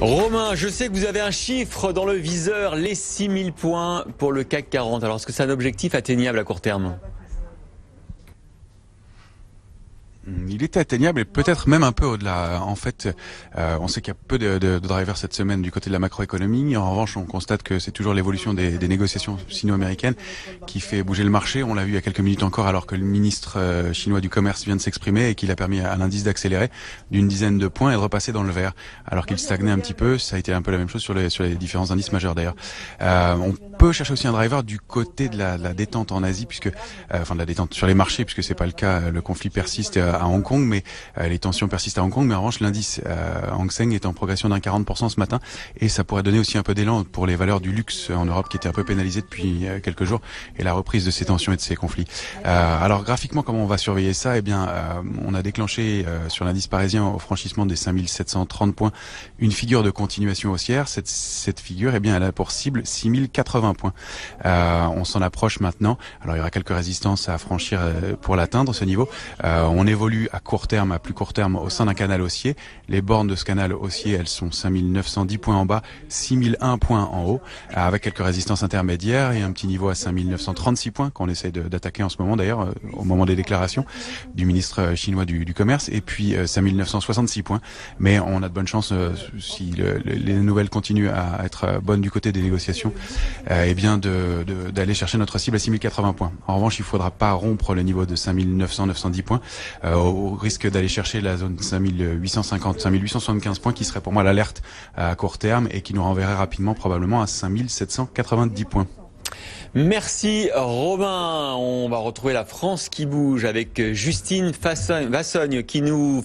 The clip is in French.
Romain, je sais que vous avez un chiffre dans le viseur, les 6000 points pour le CAC 40. Alors, est-ce que c'est un objectif atteignable à court terme ? Il était atteignable et peut-être même un peu au-delà. En fait, on sait qu'il y a peu de drivers cette semaine du côté de la macroéconomie. En revanche, on constate que c'est toujours l'évolution des négociations sino-américaines qui fait bouger le marché. On l'a vu il y a quelques minutes encore alors que le ministre chinois du commerce vient de s'exprimer et qu'il a permis à l'indice d'accélérer d'une dizaine de points et de repasser dans le vert. Alors qu'il stagnait un petit peu, ça a été un peu la même chose sur les différents indices majeurs d'ailleurs. On peut chercher aussi un driver du côté de la détente en Asie, puisque enfin de la détente sur les marchés, puisque c'est pas le cas. Le conflit persiste à Hong Kong, mais les tensions persistent à Hong Kong. Mais en revanche, l'indice Hang Seng est en progression d'un 40% ce matin, et ça pourrait donner aussi un peu d'élan pour les valeurs du luxe en Europe, qui étaient un peu pénalisées depuis quelques jours, et la reprise de ces tensions et de ces conflits. Alors graphiquement, comment on va surveiller ça ? Eh bien, on a déclenché sur l'indice parisien au franchissement des 5730 points une figure de continuation haussière. Cette figure, eh bien, elle a pour cible 6080 points. On s'en approche maintenant. Alors il y aura quelques résistances à franchir pour l'atteindre, ce niveau. On évolue à court terme, à plus court terme, au sein d'un canal haussier. Les bornes de ce canal haussier, elles sont 5910 points en bas, 6001 points en haut, avec quelques résistances intermédiaires et un petit niveau à 5936 points qu'on essaie d'attaquer en ce moment d'ailleurs, au moment des déclarations du ministre chinois du commerce, et puis 5966 points. Mais on a de bonnes chances, si les nouvelles continuent à être bonnes du côté des négociations, eh bien d'aller chercher notre cible à 6080 points. En revanche, il ne faudra pas rompre le niveau de 5900-910 points, au risque d'aller chercher la zone 5850-5875 points, qui serait pour moi l'alerte à court terme et qui nous renverrait rapidement probablement à 5790 points. Merci Romain. On va retrouver la France qui bouge avec Justine Vassogne qui nous